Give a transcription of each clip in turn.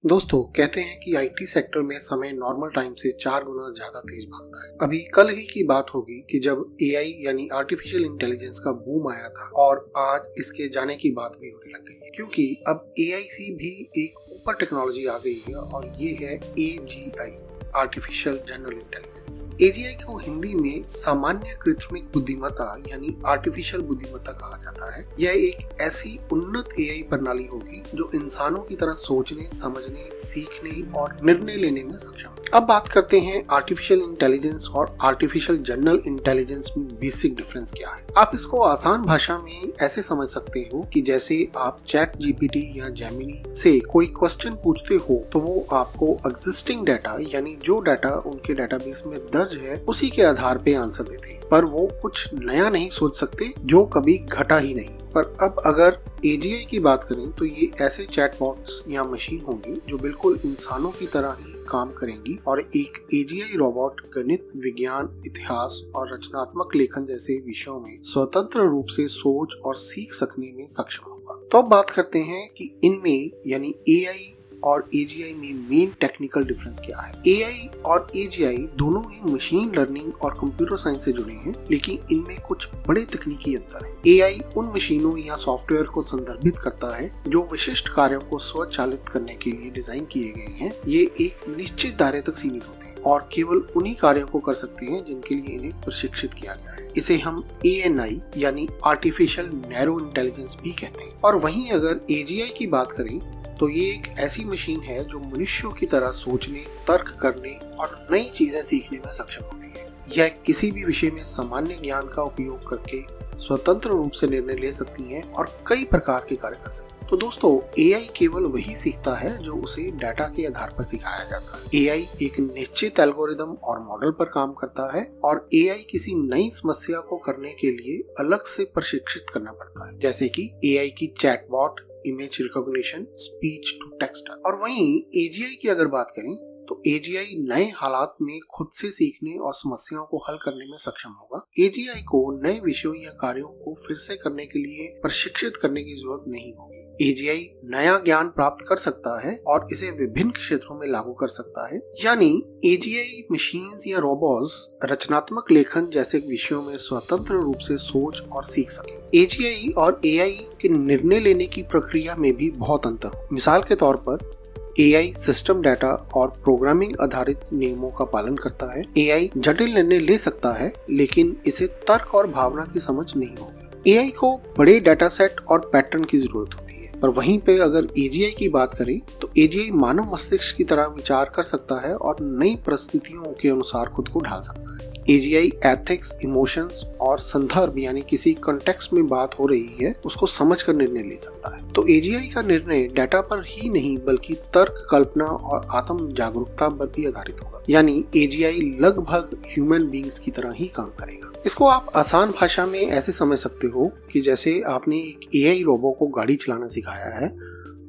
दोस्तों कहते हैं कि आईटी सेक्टर में समय नॉर्मल टाइम से 4 गुना ज्यादा तेज भागता है। अभी कल ही की बात होगी कि जब एआई यानी आर्टिफिशियल इंटेलिजेंस का बूम आया था और आज इसके जाने की बात भी होने लग गई है, क्योंकि अब एआई से भी एक ऊपर टेक्नोलॉजी आ गई है और ये है AGI, artificial general intelligence. AGI को हिंदी में सामान्य कृत्रिम बुद्धिमत्ता यानी आर्टिफिशियल बुद्धिमत्ता कहा जाता है। यह एक ऐसी उन्नत एआई प्रणाली होगी जो इंसानों की तरह सोचने, समझने, सीखने और निर्णय लेने में सक्षम है। अब बात करते हैं आर्टिफिशियल इंटेलिजेंस और आर्टिफिशियल जनरल इंटेलिजेंस में बेसिक डिफरेंस क्या है। आप इसको आसान भाषा में ऐसे समझ सकते हो कि जैसे आप चैट जीपीटी या जेमिनी से कोई क्वेश्चन पूछते हो तो वो आपको एग्जिस्टिंग डाटा यानी जो डाटा उनके डेटाबेस में दर्ज है उसी के आधार पे आंसर देते हैं, पर वो कुछ नया नहीं सोच सकते जो कभी घटा ही नहीं। पर अब अगर एजीआई की बात करें तो ये ऐसे चैटबॉट्स या मशीन होंगी जो बिल्कुल इंसानों की तरह ही काम करेंगी और एक एजीआई रोबोट गणित, विज्ञान, इतिहास और रचनात्मक लेखन जैसे विषयों में स्वतंत्र रूप से सोच और सीख सकने में सक्षम होगा। तो अब बात करते हैं कि इनमें यानी एआई और एजीआई में मेन टेक्निकल डिफरेंस क्या है। एआई और एजीआई दोनों ही मशीन लर्निंग और कंप्यूटर साइंस से जुड़े हैं, लेकिन इनमें कुछ बड़े तकनीकी अंतर हैं। एआई उन मशीनों या सॉफ्टवेयर को संदर्भित करता है जो विशिष्ट कार्यों को स्वचालित करने के लिए डिजाइन किए गए हैं। ये एक निश्चित दायरे तक सीमित होते हैं और केवल उन्हीं कार्यों को कर सकते हैं जिनके लिए इन्हें प्रशिक्षित किया गया है। इसे हम एएनआई यानी आर्टिफिशियल नैरो इंटेलिजेंस भी कहते हैं। और वहीं अगर एजीआई की बात करें तो ये एक ऐसी मशीन है जो मनुष्यों की तरह सोचने, तर्क करने और नई चीजें सीखने में सक्षम होती है। यह किसी भी विषय में सामान्य ज्ञान का उपयोग करके स्वतंत्र रूप से निर्णय ले सकती हैं और कई प्रकार के कार्य कर सकती हैं। तो दोस्तों, एआई केवल वही सीखता है जो उसे डाटा के आधार पर सिखाया जाता है। एआई एक निश्चित एल्गोरिदम और मॉडल पर काम करता है और एआई किसी नई समस्या को करने के लिए अलग से प्रशिक्षित करना पड़ता है, जैसे कि एआई की chatbot, image recognition, speech to text. और वहीं एजीआई की अगर बात करें तो एजीआई नए हालात में खुद से सीखने और समस्याओं को हल करने में सक्षम होगा। एजीआई को नए विषयों या कार्यों को फिर से करने के लिए प्रशिक्षित करने की जरूरत नहीं होगी। एजीआई नया ज्ञान प्राप्त कर सकता है और इसे विभिन्न क्षेत्रों में लागू कर सकता है। यानी एजीआई मशीन्स या रोबोट्स रचनात्मक लेखन जैसे विषयों में स्वतंत्र रूप से सोच और सीख सके। एजीआई और एआई के निर्णय लेने की प्रक्रिया में भी बहुत अंतर हो। मिसाल के तौर पर एआई सिस्टम डाटा और प्रोग्रामिंग आधारित नियमों का पालन करता है। एआई जटिल निर्णय ले सकता है लेकिन इसे तर्क और भावना की समझ नहीं होगी। एआई को बड़े डाटा सेट और पैटर्न की जरूरत होती है। पर वहीं पे अगर एजीआई की बात करें तो एजीआई मानव मस्तिष्क की तरह विचार कर सकता है और नई परिस्थितियों के अनुसार खुद को ढाल सकता है। एजीआई एथिक्स, इमोशंस और संदर्भ यानी किसी कॉन्टेक्स्ट में बात हो रही है उसको समझकर निर्णय ले सकता है। तो एजीआई का निर्णय डाटा पर ही नहीं बल्कि तर्क, कल्पना और आत्म जागरूकता पर भी आधारित होगा। यानी एजीआई लगभग ह्यूमन बीइंग्स की तरह ही काम करेगा। इसको आप आसान भाषा में ऐसे समझ सकते हो कि जैसे आपने एक एआई रोबो को गाड़ी चलाना सिखाया है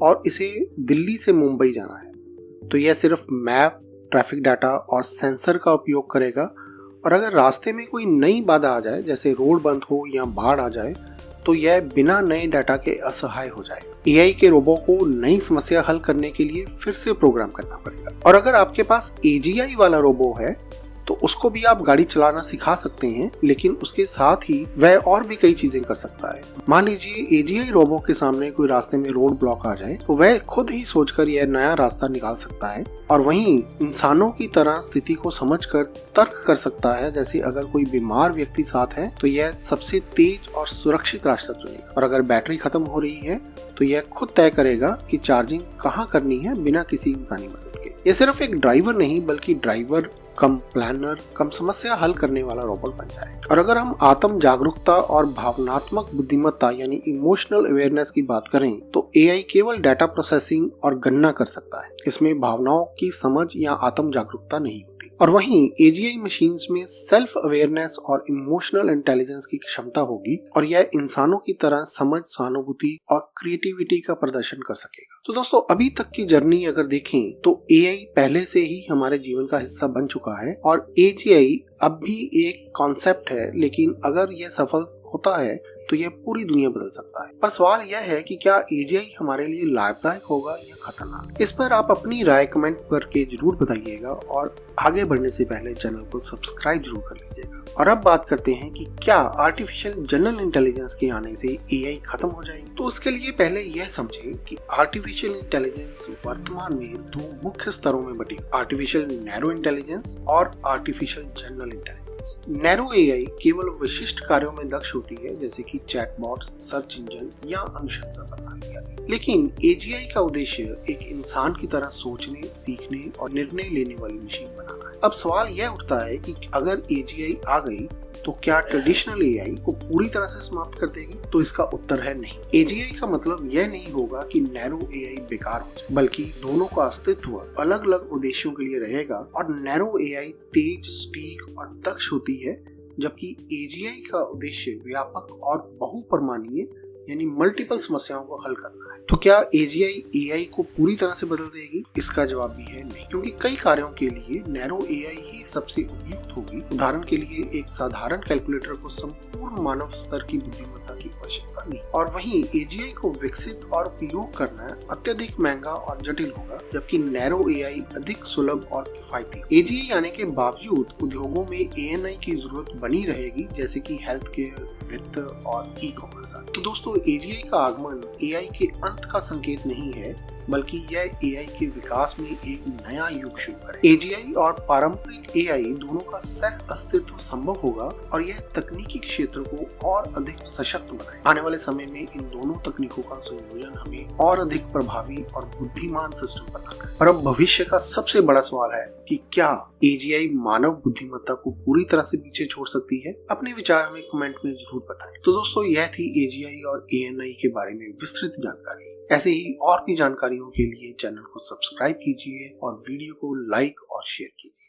और इसे दिल्ली से मुंबई जाना है, तो यह सिर्फ मैप, ट्रैफिक डाटा और सेंसर का उपयोग करेगा। और अगर रास्ते में कोई नई बाधा आ जाए, जैसे रोड बंद हो या बाढ़ आ जाए, तो यह बिना नए डाटा के असहाय हो जाएगा। एआई के रोबो को नई समस्या हल करने के लिए फिर से प्रोग्राम करना पड़ेगा। और अगर आपके पास एजीआई वाला रोबो है तो उसको भी आप गाड़ी चलाना सिखा सकते हैं, लेकिन उसके साथ ही वह और भी कई चीजें कर सकता है। मान लीजिए एजीआई रोबो के सामने कोई रास्ते में रोड ब्लॉक आ जाए तो वह खुद ही सोचकर यह नया रास्ता निकाल सकता है। और वहीं इंसानों की तरह स्थिति को समझकर तर्क कर सकता है, जैसे अगर कोई बीमार व्यक्ति साथ है तो यह सबसे तेज और सुरक्षित रास्ता चुनेगा। और अगर बैटरी खत्म हो रही है तो यह खुद तय करेगा कि चार्जिंग कहाँ करनी है बिना किसी इंसानी मदद के। यह सिर्फ एक ड्राइवर नहीं बल्कि ड्राइवर कम प्लानर, कम समस्या हल करने वाला रोबोट बन जाए। और अगर हम आत्म जागरूकता और भावनात्मक बुद्धिमत्ता यानी इमोशनल अवेयरनेस की बात करें तो एआई केवल डाटा प्रोसेसिंग और गणना कर सकता है। इसमें भावनाओं की समझ या आत्म जागरूकता नहीं होती। और वहीं एजीआई मशीन्स में सेल्फ अवेयरनेस और इमोशनल इंटेलिजेंस की क्षमता होगी और यह इंसानों की तरह समझ, सहानुभूति और क्रिएटिविटी का प्रदर्शन कर सकेगा। तो दोस्तों, अभी तक की जर्नी अगर देखें तो एआई पहले से ही हमारे जीवन का हिस्सा बन चुका है और एजीआई अब भी एक कॉन्सेप्ट है, लेकिन अगर यह सफल होता है तो यह पूरी दुनिया बदल सकता है। पर सवाल यह है कि क्या एजीआई हमारे लिए लाभदायक होगा या खतरनाक। इस पर आप अपनी राय कमेंट करके जरूर बताइएगा और आगे बढ़ने से पहले चैनल को सब्सक्राइब जरूर कर लीजिएगा। और अब बात करते हैं कि क्या आर्टिफिशियल जनरल इंटेलिजेंस के आने से एआई खत्म हो जाएगी। तो उसके लिए पहले यह समझें कि आर्टिफिशियल इंटेलिजेंस वर्तमान में दो मुख्य स्तरों में बटी, आर्टिफिशियल नैरो इंटेलिजेंस और artificial general intelligence. Narrow AI केवल विशिष्ट कार्यों में दक्ष होती है, जैसे कि चैटबॉट्स, सर्च इंजन या अनुशंसा प्रणाली आदि। लेकिन एजीआई का उद्देश्य एक इंसान की तरह सोचने, सीखने और निर्णय लेने वाली मशीन बनाना है। अब सवाल यह उठता है कि अगर एजीआई आ गई तो क्या ट्रेडिशनल एआई को पूरी तरह से समाप्त कर देगी? तो इसका उत्तर है नहीं। एजीआई का मतलब यह नहीं होगा कि नैरो एआई बेकार हो जाए, बल्कि दोनों का अस्तित्व अलग अलग उद्देश्यों के लिए रहेगा। और नैरो एआई तेज, सटीक और दक्ष होती है, जबकि एजीआई का उद्देश्य व्यापक और बहुपरिमाणीय यानी मल्टीपल समस्याओं को हल करना है। तो क्या एजीआई एआई को पूरी तरह से बदल देगी? इसका जवाब भी है नहीं, क्योंकि कई कार्यों के लिए नैरो एआई ही सबसे उपयुक्त होगी। उदाहरण के लिए एक साधारण कैलकुलेटर को संपूर्ण मानव स्तर की बुद्धिमत्ता की आवश्यकता नहीं, और वहीं एजीआई को विकसित और उपयोग करना अत्यधिक महंगा और जटिल होगा, जबकि नैरो एआई अधिक सुलभ और किफायती। एजीआई आने के बावजूद उद्योगों में एएनआई की जरूरत बनी रहेगी, जैसे कि हेल्थ केयर, वित्त और ई कॉमर्स। तो दोस्तों, एजीआई का आगमन एआई के अंत का संकेत नहीं है, बल्कि यह एआई के विकास में एक नया युग शुरू करेगा। एजीआई और पारंपरिक एआई दोनों का सह अस्तित्व संभव होगा और यह तकनीकी क्षेत्र को और अधिक सशक्त बनाएगा। आने वाले समय में इन दोनों तकनीकों का संयोजन हमें और अधिक प्रभावी और बुद्धिमान सिस्टम बनाता है। पर अब भविष्य का सबसे बड़ा सवाल है कि क्या एजीआई मानव बुद्धिमत्ता को पूरी तरह से पीछे छोड़ सकती है? अपने विचार हमें कमेंट में जरूर बताएं। तो दोस्तों, यह थी एजीआई और एएनआई के बारे में विस्तृत जानकारी। ऐसे ही और भी जानकारियों के लिए चैनल को सब्सक्राइब कीजिए और वीडियो को लाइक और शेयर कीजिए।